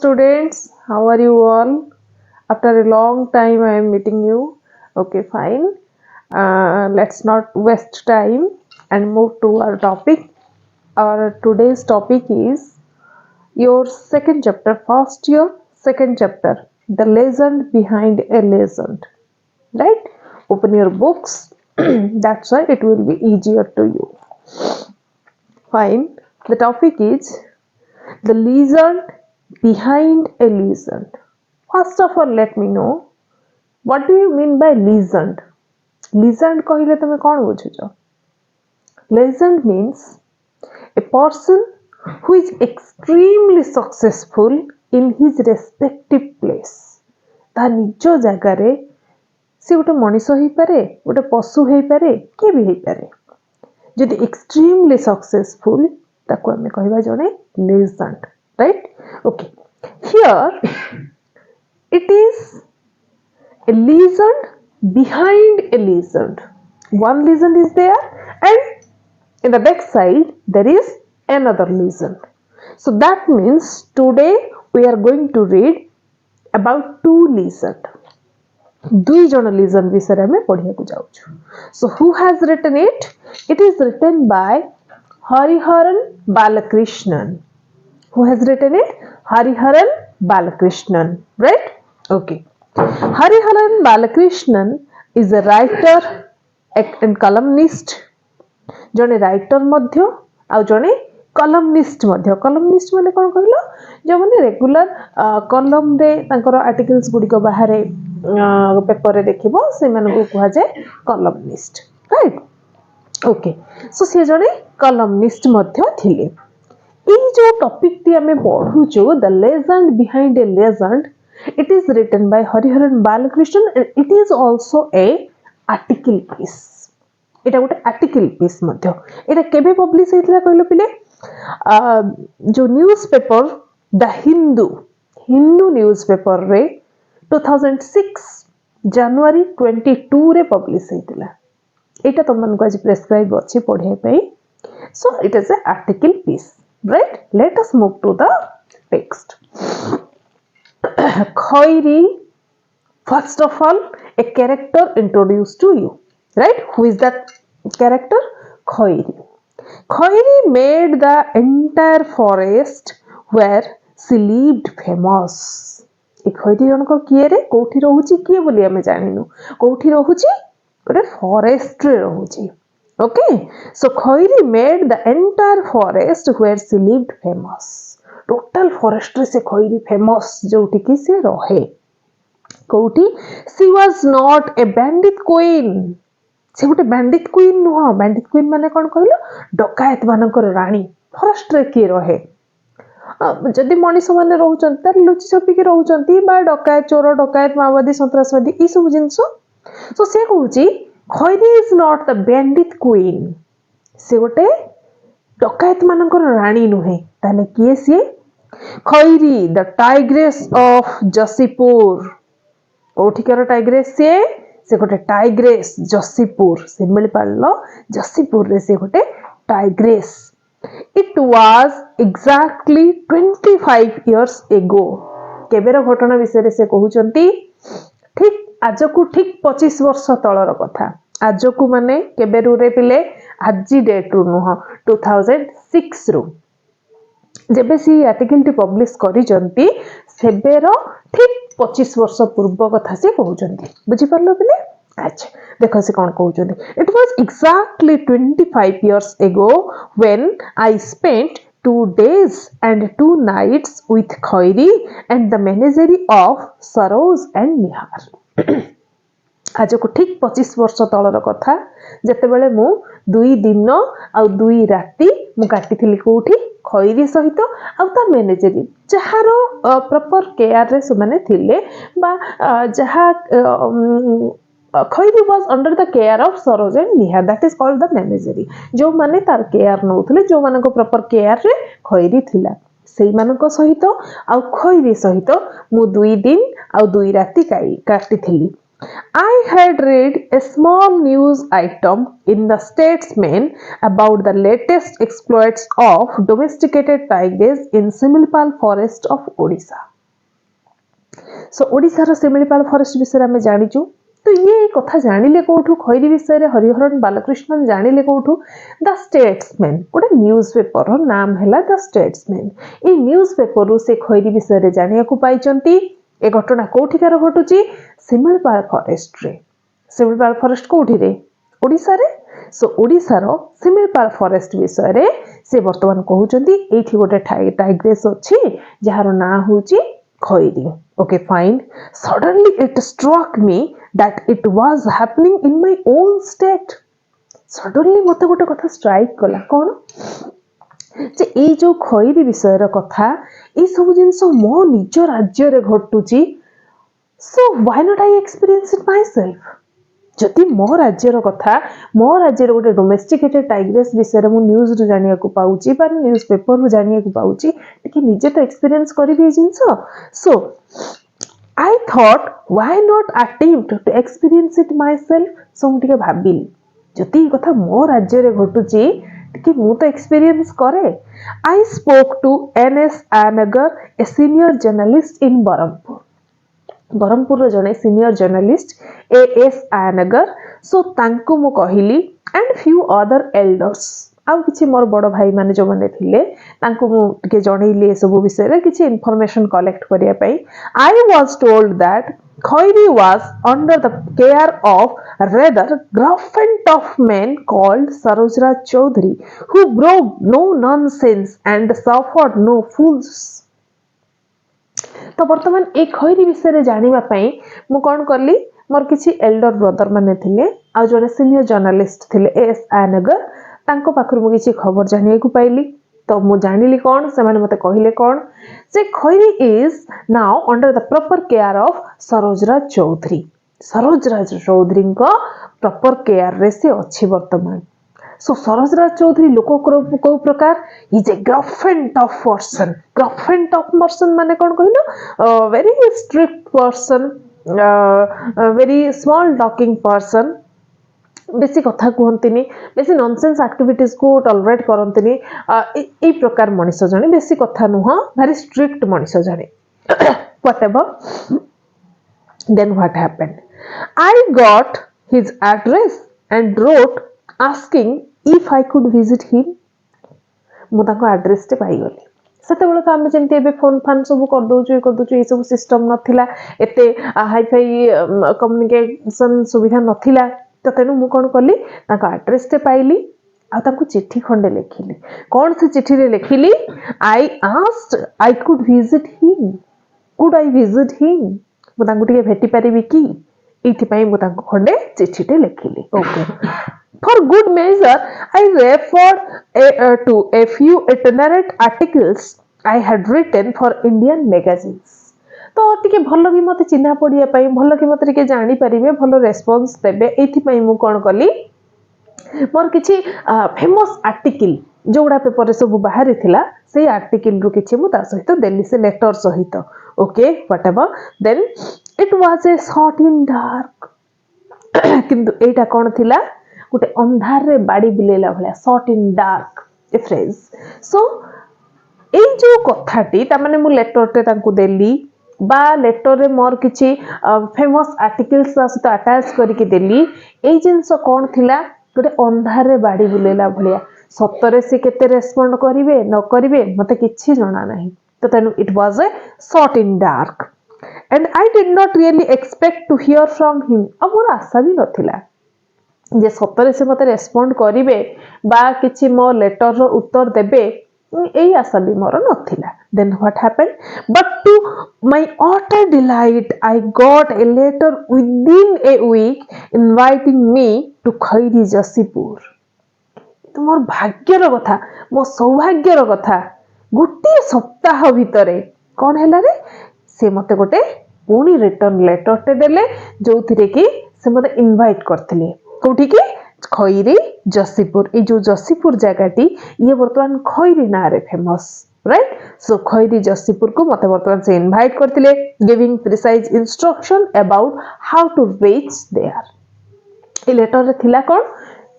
students, how are you all? After a long time I am meeting you. Okay, fine. Let's not waste time and move to our topic. Our today's topic is your second chapter, first year, second chapter, the legend behind a legend. Right? Open your books. That's why it will be easier to you. Fine. The topic is the legend behind a legend. First of all, let me know what do you mean by legend? Legend कहले तमे कौन बुझुଛ? Legend means a person who is extremely successful in his respective place. ता निज जगह रे से गोटे मनीष हो पारे, गोटे पशु हो पारे, के भी हो पारे. जदि extremely successful ताको हमें कहबा जने legend, right? Okay. Here it is a legend behind a legend. One legend is there and in the back side there is another legend. So that means today we are going to read about two legends. दुई जन legend विषय में पढ़िया को जाउछु. So who has written it? It is written by Hariharan Balakrishnan. Who has written it? Hariharan Balakrishnan. Right? Okay. Hariharan Balakrishnan is a writer and columnist. जने writer मध्य आ जने कलमनिस्ट मध्य. कलमनिस्ट माने कोन कहलो? जो माने रेगुलर कलम रे तांकर आर्टिकल्स गुडी को बाहर पेपर रे देखिबो से माने को कहा जाय कलमनिस्ट. राइट? ओके. सो से जने कलमनिस्ट मध्य थिले. ई जो टॉपिक टी हमें पढु जो the legend behind a legend, it is written by Hariharan Balakrishnan and it is also a article piece. एटा गोटे आर्टिकल पीस मध्य. एटा केबे पब्लिश हेतला कहलो पिले? जो न्यूज़पेपर द हिंदू न्यूज़पेपर रे 2006 जनवरी 22 रे पब्लिश हेतला. एटा तुम मन को आज प्रेस्क्राइब अछि पढे पई. So it is a article piece, right? Let us move to the text. Khoiri, first of all, a character introduced to you, right? Who is that character? Khoiri. Khoiri made the entire forest where she lived famous. ए खोइरी जनक किए रे कोठी रहूची किए बोली हमें जानिनु. कोठी रहूची गोटे forest रे रहूची. Okay, so Khoiri made the entire forest where she lived famous. Total forest रे से खोइरी famous जोठी की से रहे. कोठी she was not a bandit queen. से गोटे bandit queen नुह. bandit queen माने कौन कहलो? डकायत मानकर रानी. फॉरेस्ट रे की रहे. जदि मनीष माने रहउचन त लुचि छपी के रहउचन बा डकायत चोर डकायत माओवादी सन्त्रासवादी ई सब जिंस. सो से कहूची Khoiri is not the bandit queen. से गोटे डकायत मानकर रानी नुहे. ताने किए सिए? Khoiri, the tigress of Jasipur. कोठिकर टाइग्रेस से गोटे टाइग्रेस जसीपुर से मिल पारलो. जसीपुर रे से गोटे tigress. It was exactly 25 years ago. केबेर घटना विषय से कहउचंती ठीक आज को ठीक 25 वर्ष तलर कथा. आज को माने केबेरु रे पिले आजी डेट रु नुह 2006 रु. जेबे सी आर्टिकल टी पब्लिश करी जंती सेबेर ठीक 25 वर्ष पूर्व कथा से कहउचंती. बुझी परलो पिले? अच्छा देखो से कोन कहउचंती. It was exactly 25 years ago when I spent 2 days and 2 nights with Khoiri and the menagerie of Saroj and Nihar. आज को ठीक 25 वर्ष तलर कथा जेते बेले मु 2 दिन आ 2 राती मु काटिथिली कोठी खैरी सहित आ ता मैनेजरी जहार प्रॉपर केयर रे सुमाने थिले बा जहा Khairi was under the care of Saroj and Nihar. That is called the menagerie. जो माने तार केयर नउथले जो माने को प्रॉपर केयर रे खैरी थिला सेई माने को सहित आ खैरी सहित मु 2 दिन आ 2 राती काटिथिली. I had read a small news item in the Statesman about the latest exploits of domesticated tigers in Similpal forest of Odisha. सो ओडिशार शिमिलीपाल फॉरेस्ट विषय आम जाचु तो ये कथा जानिले कौटू खैरी विषय हरिहरन बालकृष्णन जानिले कौटू द स्टेट्समैन गोटे न्यूज पेपर नाम है द स्टेट्समैन ये न्यूज पेपर रु से खैरी विषय जानिया पाई ए घटना कौटिकार घटुची शिमिलीपाल फॉरेस्ट रे शिमिलीपाल फॉरेस्ट कौटी रे ओडिशा रे सो ओडिशार शिमिलीपाल फॉरेस्ट विषय रे से वर्तमान कहउचंती एठी गोटे टाइग्रेस अछि जहार ना होची खैरी okay fine suddenly it struck me that it was happening in my own state suddenly मते गोटे कथा स्ट्राइक कला कोन जे ए जो खैरी विषय र कथा ए सब जिंस मो निज राज्य रे घटुची so why not I experience it myself जति मो राज्य रो कथा मो राज्य रो गोटे डोमेस्टिकेटेड टाइग्रेस विषय रे मु न्यूज रो जानिया को पाउची बा न्यूज पेपर रो जानिया को पाउची कि निजे तो एक्सपीरियंस करिबे जिंस so I thought why not attempt to experience it myself so मु टिके भाबिली जति कथा मो राज्य रे घटुची कि मु तो एक्सपीरियंस करे I spoke to NS Iyengar a senior journalist in Berhampur जने senior journalist AS Iyengar so तांको मु कहिली एंड फ्यू अदर एल्डर्स आउ किछि मोर बड़ भाई माने जो माने थिले तांको मु के जणैली ए सब विषय रे किछि इंफॉर्मेशन कलेक्ट करिया पई I was told that Khairi was under the care of rather gruff and tough man called Sarojraj Chaudhary who broke no nonsense and suffered no fools तो वर्तमान एक खैरी विषय जानिबा पई मु कोन करली मोर किछि एल्डर ब्रदर माने थिले आ जने सीनियर जर्नलिस्ट थिले एएस आयनगर तांको पाखर मु किछि खबर जानिया को पाइली तो मु जानिली कोन से माने मते कहिले कोन जे Khairi is now under the proper care of Sarojraj Chaudhary को प्रॉपर केयर रे से अछि वर्तमान सो सरोजराज चौधरी लोक को प्रकार is a gruff and tough person माने कोन कहिलो very strict person very small talking person बेसी कथा कहंतिनी बेसी नॉनसेंस एक्टिविटीज को टॉलरेट करंतिनी ए प्रकार मनिष जने बेसी कथा नुह वेरी स्ट्रिक्ट मनिष जने whatever then what happened I got his address and wrote asking if I could visit him मु ताको एड्रेस ते पाई गली सेते बेले तो हम जेंती एबे फोन फान सब कर दोचु ए सब सिस्टम नथिला एते हाई फाई कम्युनिकेशन सुविधा नथिला तो तेनु मु कोन करली ताको एड्रेस ते पाइली आ ताको चिट्ठी खंडे लिखिली कोन से चिट्ठी रे लिखिली I asked I could visit him मु तांको टिके भेटी परिबी कि इथि पई मु तांको खंडे चिट्ठीटे लिखिली okay for good measure I referred to a few itinerant articles I had written for Indian magazines तो टिके भलो कि मते चिन्हा पडिया पई भलो कि मते टिके जानि परिबे भलो रेस्पॉन्स देबे इथि पई मु कोन कली मोर किछि फेमस आर्टिकल जोड़ा पेपर सब बाहरी थिला से आर्टिकल रु किछि मु ता सहित देली से लेटर सहित okay whatever then it was a shot in dark किंतु एटा कोन थिला गुटे अंधार रे बाडी बुलेला भला shot in dark a phrase so ए जो कथाटी ता माने मु लेटर ते तांको देली बा लेटर रे मोर किछि फेमस आर्टिकल्स सहित अटैच करके देली ए जिंस कोन थिला गुटे अंधार रे बाडी बुलेला भलिया सत्तरे से केते रेस्पोंड करिवे न करिवे मते किछि जणा नाही तो तेनु it was a shot in dark and I did not really expect to hear from him अब मोर आशा भी नथिला जे सत्तरे से मते रेस्पोंड करिवे बा किछि मो लेटर रो उत्तर देबे एई आशा भी मोर नथिला then what happened but to my utter delight I got a letter within a week inviting me to खैरी जसीपुर तुमर भाग्यर कथा मो सौभाग्यर कथा गोटे सप्ताह भितरे कोन हैला रे से मते गोटे पुनी रिटर्न लेटर ते देले जोथिरे कि से मते इनवाइट करथिले कोठी कि खैरी जसीपुर ए जो जसीपुर जगाटी ये वर्तमान खैरी ना रे फेमस राइट सो खैरी जसीपुर को मते वर्तमान से इनवाइट करथिले giving precise instruction about how to reach there a letter रे थिला कोन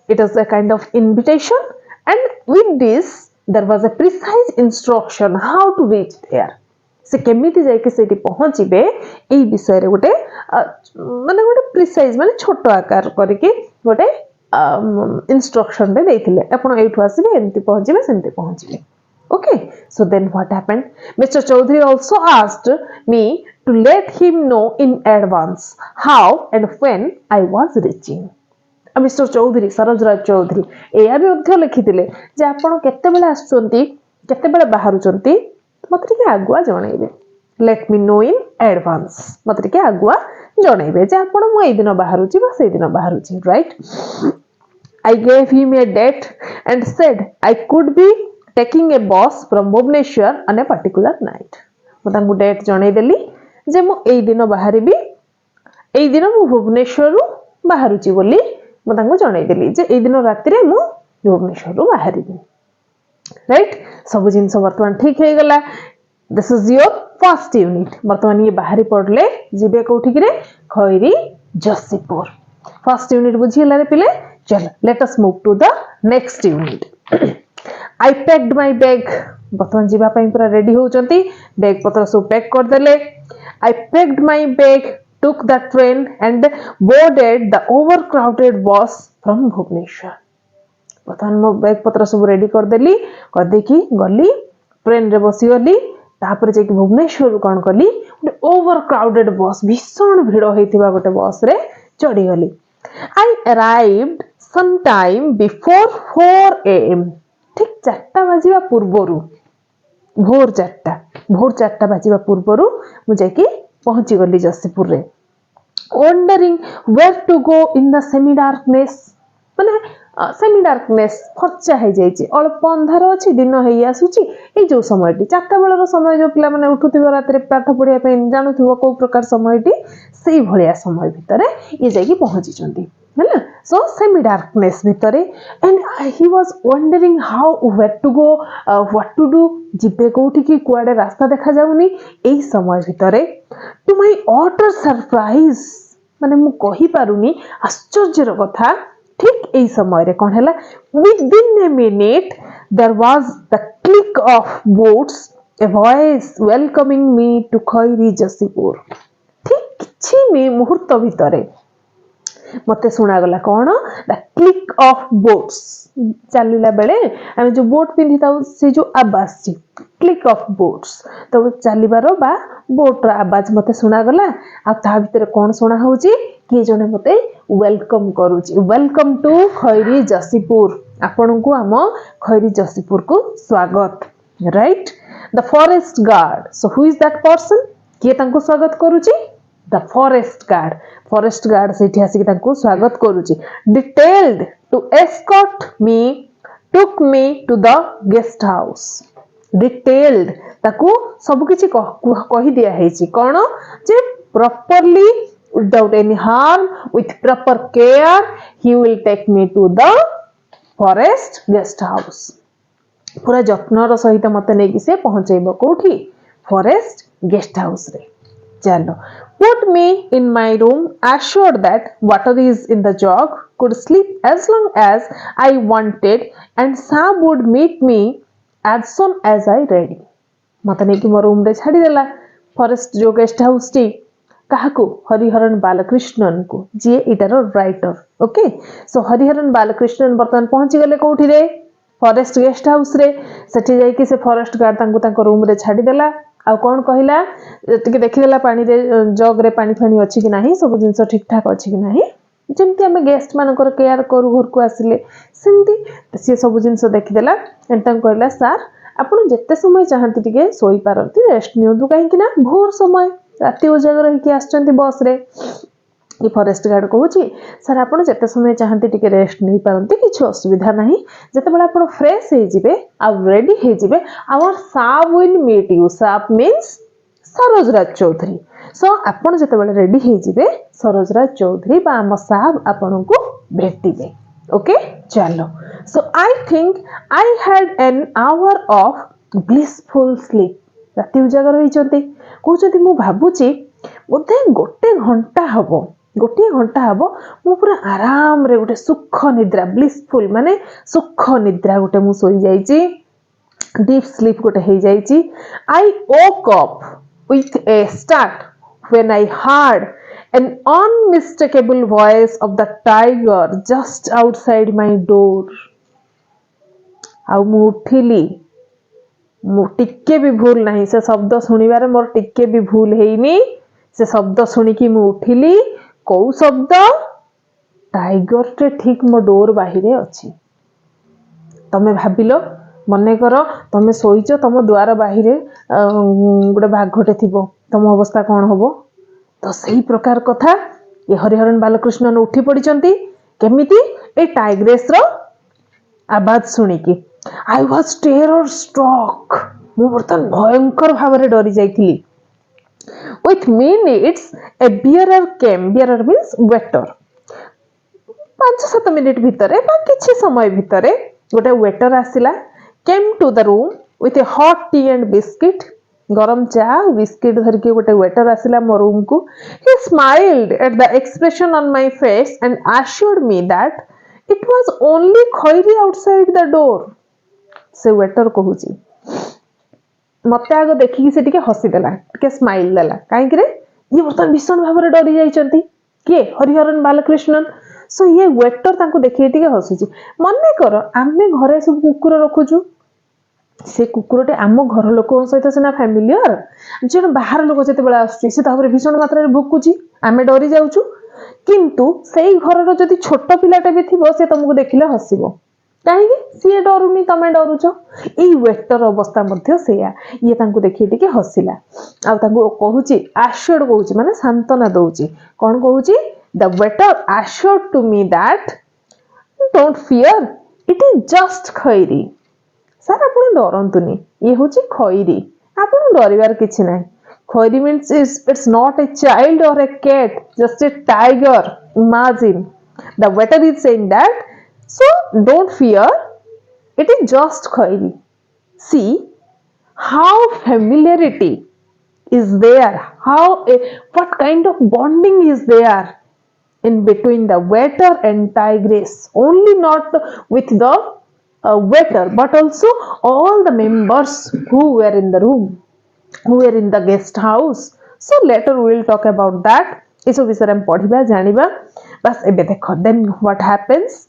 it was a kind of invitation and with this there was a precise instruction how to reach there से केमिति जाइके सेठी पहुँचबे एई विषय रे गोटे माने गोटे प्रिसाइज माने छोट आकार करके गोटे इंस्ट्रक्शन दे देथिले आपण एठु आसीबे एंती पहुँचबे सेंती पहुँचबे. Okay, so then what happened? Mr. Chaudhary also asked me to let him know in advance how and when I was reaching. Mr. Chaudhary, Sarojraj Chaudhary, एया भी अध्य लिखिथिले जे आपण केते बेला आछुंती केते बेला बाहरुचंती मते टिके आगुआ जणैबे. Let me know in advance. मते टिके आगुआ जणैबे जे आपण मु एई दिन बाहरुची बा सेई दिन बाहरुची, right? I gave him a date and said I could be taking a bus from Bhubaneswar on a particular night. मु तांकु डेट जणै देली जे मु एई दिन बाहरिबी एई दिन मु भुवनेश्वर रु बाहरुची बोली मु तांकु जणै देली जे एई दिन राति रे मु भुवनेश्वर रु बाहरिबी. राइट, सब जिंस वर्तमान ठीक हे गला. This is your first unit. वर्तमान ये बाहरी पड़ले जिबे कोठी रे खैरी जसीपुर. फर्स्ट यूनिट बुझिला रे पिले. चलो let us move to the next unit. I packed my bag. बर्तमान जीवा पई पूरा रेडी होउचंती. बैग पत्र सब पैक कर देले. I packed my bag, took the train and boarded the overcrowded bus from Bhubaneswar. बर्तमान मो बैग पत्र सब रेडी कर देली. कर देखी गली ट्रेन रे बसी गली. तापर जे कि भुवनेश्वर कोन कली ओवरक्राउडेड बस भीषण भीड़ हेतिबा गोटे बस रे चढ़ी गली. I arrived sometime before 4 AM. ठीक 4टा बाजिबा पूर्वरु भोर 4टा बाजिबा पूर्वरु मु जाकी पहुंची गली जसीपुर रे. wondering where to go in the semi darkness. माने सेमी डार्कनेस फर्चा है जाइछि अल्प अंधार अछि दिन हेई आसुछि ए जो समयटी 4टा बेलर समय जो पिला माने उठुथिबो रात्रि पाठ पढिया पे जानुथिबो को प्रकार समयटी सेई भलिया समय भितरे ये जाकी पहुंची चंदी हैला. सो सेमी डार्कनेस भितरे and he was wondering how where to go what to do जिबे कोठी की कुआडे रास्ता देखा जाउनी एई समय भितरे. टू माय ऑटर सरप्राइज माने मु कहि पारुनी आश्चर्यर कथा ठीक एई समय रे कोन हैला within a minute there was the click of boots, a voice welcoming me to खैरी जसीपुर. ठीक किछि मुहूर्त भितरे मते सुना गला कोन द क्लिक ऑफ बोट्स. चलिला बेले हम जो बोट पिंधि ताउ से जो आवाज छी क्लिक ऑफ बोट्स तो चलिबारो बा बोट रो आवाज मते सुना गला. आ ता भितर कोन सुना होउची कि जने मते वेलकम करूची. Welcome to Khairi Jasipur. आपन को हम खैरी जसीपुर को स्वागत. Right, the forest guard. So who is that person के तांको स्वागत करूची? The forest guard. Forest guard सेठी आसी तांको स्वागत करूची. Detailed to escort me took me to the guest house. Detailed ताको सब किछि कहि दिया हेछि कोन जे प्रॉपर्ली without any harm with proper care he will take me to the forest guest house. पूरा जत्नर सहित मते नै कि से पहुंचैबो कोठी फॉरेस्ट गेस्ट हाउस रे. चलो put me in my room, assured that water is in the jug, could sleep as long as I wanted and Sam would meet me as soon as I ready. मते नै कि मो room रे छाडी देला forest जो guest house टी काहाकू हरिहरन बालकृष्णन को जे इटार writer. Okay, so Hariharan Balakrishnan बर्तमान पहुंची गले कोठी रे फॉरेस्ट गेस्ट हाउस रे. सेठी जाई कि से फॉरेस्ट गार्ड तांको तांको रूम रे छाडी देला. आ कोन कहिला टिके देखि देला पानी रे जग रे पानी फानी अछि कि नाही सब जिंस ठीक ठाक अछि कि नाही जेमति हमें गेस्ट मानकर केयर करू घर को आसिले सेमति से सब जिंस देखि देला. एंड तांको कहिला सर आपण जत्ते समय चाहंती टिके सोई पारंती रेस्ट नियंतु काहे कि ना भोर समय राति उजागर होइकी आछंती बस रे. ये फॉरेस्ट गार्ड कहूची सर आपण जते समय चाहंती टिके रेस्ट नै पारंती किछ असुविधा नाही. जते बेला आपण फ्रेश हे जिवे आ रेडी हे जिवे our saab will meet you. Saab means Sarojraj Chaudhary. So आपण जते बेला रेडी हे जिवे सरोजराज चौधरी बा हम साब आपण को भेटिबे. ओके, चलो. So I think I had an hour of blissful sleep. राति उजागर होई चंती कहउचंती मु भाबुची बोधे गोटे घंटा हबो मु पूरा आराम रे गोटे सुख निद्रा ब्लिसफुल माने सुख निद्रा गोटे मु सोई जाईची. deep sleep gote hei jaichi. I woke up with a start when I heard an unmistakable voice of the tiger just outside my door. ଆଉ ମୁଁ ଉଠିଲି, ମୁଁ ଟିକେ ବି ଭୁଲ ନାହିଁ, ସେ ଶବ୍ଦ ଶୁଣିବାରେ ମୋର ଟିକେ ବି ଭୁଲ ହେଇନି। ସେ ଶବ୍ଦ ଶୁଣିକି ମୁଁ ଉଠିଲି। କୋଉ ଶବ୍ଦ? ଟାଇଗରଟେ ଠିକ ମୋ ଡୋର ବାহিରେ ଅଛି। ତମେ ଭାବିଲ, ମନେକର ତମେ ଶୋଇଛ, ତମ ଦ୍ୱାର ବାহিରେ ଗୋଟେ ବାଘଟେ ଥିବ, ତମ ଅବସ୍ଥା କଣ ହବ? ତ ସେଇ ପ୍ରକାର କଥା ଏ ହରିହରନ ବାଲକୃଷ୍ଣନ ଉଠି ପଡିଛନ୍ତି। କେମିତି? ଏ ଟାଇଗ୍ରେସର ଆବାଜ ଶୁଣିକି। I was terror struck. ମୁଁ ବର୍ତ୍ତମାନ ଭୟଙ୍କର ଭାବରେ ଡରି ଯାଇଥିଲି। With minutes, a bearer came. Bearer means waiter. 5-7 minute ଭିତରେ ବା କିଛି ସମୟ ଭିତରେ ଗୋଟେ ୱେଟର ଆସିଲା। Came to the room with a hot tea and biscuit. ଗରମ ଚା ଆଉ ବିସ୍କିଟ ଧରିକି ଗୋଟେ ୱେଟର ଆସିଲା ମୋ ରୁମକୁ। He smiled at the expression on my face and assured me that it was only Khairi outside the door. ସେ ୱେଟର କହୁଛି, ମତେ ଆଗ ଦେଖିକି ସେ ଟିକେ ହସିଦେଲା, ଟିକେ ସ୍ମାଇଲ ଦେଲା। କାହିଁକି ରେ? ଇଏ ବର୍ତ୍ତମାନ ଭୀଷଣ ଭାବରେ ଡରି ଯାଇଛନ୍ତି। କିଏ? ହରିହରନ ବାଲକୃଷ୍ଣନ। ସୋ ଇଏ ୱେଟର ତାଙ୍କୁ ଦେଖିକି ଟିକେ ହସୁଛି। ମନେକର ଆମେ ଘରେ ସବୁ କୁକୁର ରଖୁଛୁ, ସେ କୁକୁରଟେ ଆମ ଘର ଲୋକଙ୍କ ସହିତ ସିନା ଫ୍ୟାମିଲିୟର, ଜଣେ ବାହାର ଲୋକ ଯେତେବେଳେ ଆସୁଛି ସେ ତାପରେ ଭୀଷଣ ମାତ୍ରାରେ ଭୁକୁଛି, ଆମେ ଡରି ଯାଉଛୁ। କିନ୍ତୁ ସେଇ ଘରର ଯଦି ଛୋଟ ପିଲାଟେ ବି ଥିବ, ସେ ତମକୁ ଦେଖିଲେ ହସିବ। କାହିଁକି? ସିଏ ଡରୁନି, ତମେ ଡରୁଛ। ଏଇ ୱେଟର ଅବସ୍ଥା ମଧ୍ୟ ସେଇଆ। ଇଏ ତାଙ୍କୁ ଦେଖି ଟିକେ ହସିଲା, ଆଉ ତାଙ୍କୁ କହୁଛି, ଆଶ୍ୟର୍ଡ କହୁଛି, ମାନେ ସାନ୍ତ୍ୱନା ଦଉଛି। କଣ କହୁଛି? The waiter assured to me that don't fear, it is just Khairi. Sir ଆପଣ ଡରନ୍ତୁନି, ଇଏ ହଉଛି ଖଇରୀ, ଆପଣ ଡରିବାର କିଛି ନାହିଁ। Khairi means it's not a child or a cat, just a tiger. Imagine. The waiter is saying that, so don't fear, it is just khayri. See how familiarity is there, what kind of bonding is there in between the waiter and tigress. Only not with the waiter, but also all the members who were in the room, who were in the guest house. So later we will talk about that. इस विषय में पढ़िबा जानिबा। बस एबे देखो, then what happens?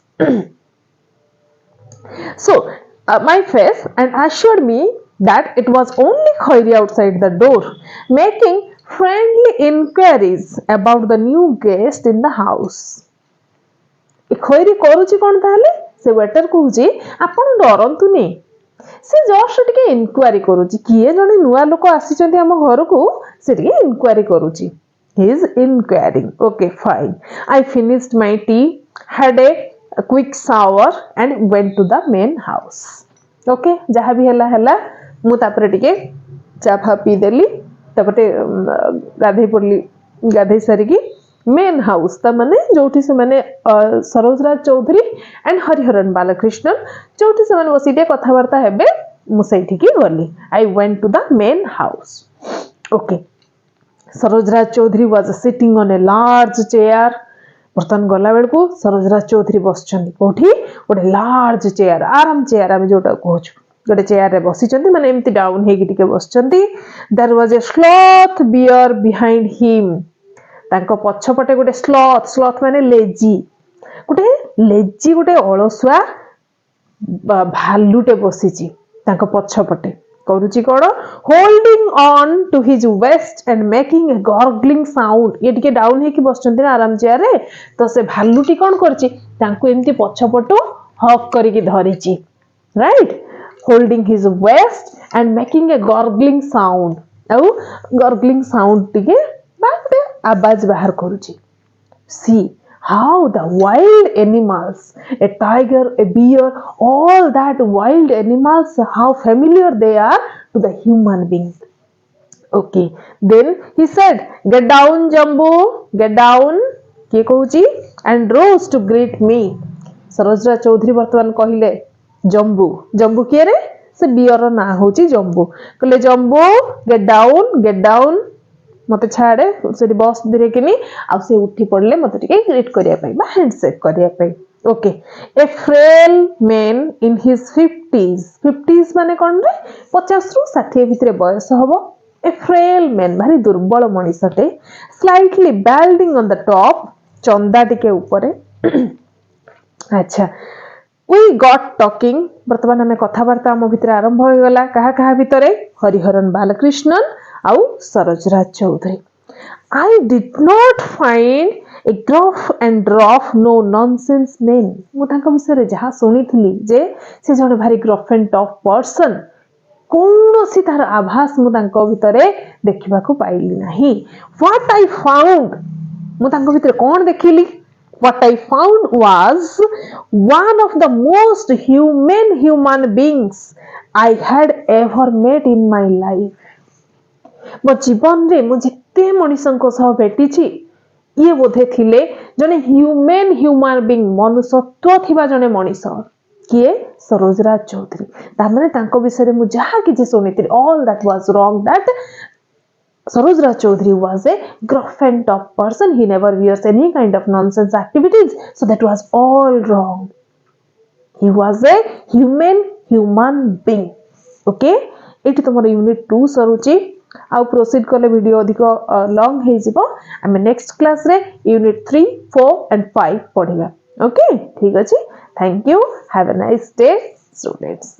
So my face and assured me that it was only khayri outside the door, making friendly inquiries about the new guest in the house. ए खैरी करूची कोन ताले? से waiter कहूची, आपण डरंतुनी, से जस्ट टिके इनक्वारी करूची, किए जने नुआ लोक आसीचंती हम घरकू, से टिके इनक्वारी करूची। He is inquiring. Okay, fine. I finished my tea, had a quick shower and went to the main house. Okay, जहाँ भी हला हला, मु तापरे टिके चा फा पी देली, तापरे गाधे पड़ली, गाधे सारिकी मेन हाउस, ता माने जोठी से माने सरोजराज चौधरी एंड हरिहरन बालकृष्णन जोठी से माने बसी कथबार्ता हेबे, मु सेठिकी गली। I went to the main house. Okay. सरोजराज Chaudhary was sitting on a large chair. बर्तन गला बेल को सरोजराज चौधरी बसचंदी कोठी, गोटे लार्ज चेयर, आराम चेयर आमे जोटा कहूछु, गोटे चेयर रे बसिचंदी, माने एम्ति डाउन हेकी टिके बसचंदी। There was a sloth bear behind him. तांको पछपटे गोटे स्लॉथ, स्लॉथ माने लेजी, गोटे अलसुआ भालुटे बसिची तांको पछपटे। करूची कोन? Holding on to his waist and making a gargling sound. ये टिके डाउन हेकी बसचंती ना आराम चेयर रे, तो से भालुटी कोन करची, तांको एम्ति पछपटो हक करिकी धरिची, right? Holding his waist and making a gargling sound, आउ गॉर्गलिंग साउंड टिके बाटे आवाज बाहर करूची। सी how the wild animals, a tiger, a bear, all that wild animals, how familiar they are to the human beings. Okay, then he said, get down Jambu, get down, किए कहूची, and rose to greet me. सरोजराज Chaudhary वर्तमान कहले जम्बू, जम्बू किए रे? से beer ना होची जम्बू। कहले Jambu, get down, मते छाड़े से बस धीरे किनी, आ से उठी पड़ले मते टिके ग्रीट करिया पई बा हैंडशेक करिया पई। Okay a frail man in his 50s माने कौन रे 50 रु 60 भितर बयस हबो ए फ्रेल मैन भारी दुर्बल मनीषटे slightly balding on the top चंदा टिके ऊपरे अच्छा वी गॉट टॉकिंग वर्तमान हमें कथावार्ता आम भितर आरंभ हो गला कहा कहा भितरे हरिहरन बालकृष्णन आउ सरोजराज Chaudhary I did not find a gruff and rough no nonsense man मु तांका विषय जहाँ सुनी जे से जने भारी gruff and tough person कौनसी तार आभास मु तांका भितरे देखिबा को पाइली नाही what I found मु तांका भितरे कोन देखिली what I found was one of the most human beings I had ever met in my life मो जीवन रे मु जिते मनीषों सह भेटी ये बोधे थिले जने ह्यूमन बीइंग मनुष्यत्व थिबा जने मनीष किए सरोजराज चौधरी तामने तांको विषय मु जहा कि सुनिथिली all that was wrong that Sarojraj Chaudhary was a gruff and tough person he never wears any kind of nonsense activities so that was all wrong he was a human being okay एटी तुमर यूनिट 2 सरुची आउ proceed कले video अधिक long हे जिवो आमे next class रे यूनिट 3 4 एंड 5 पढिबा ओके ठीक अछि thank you have a nice day students.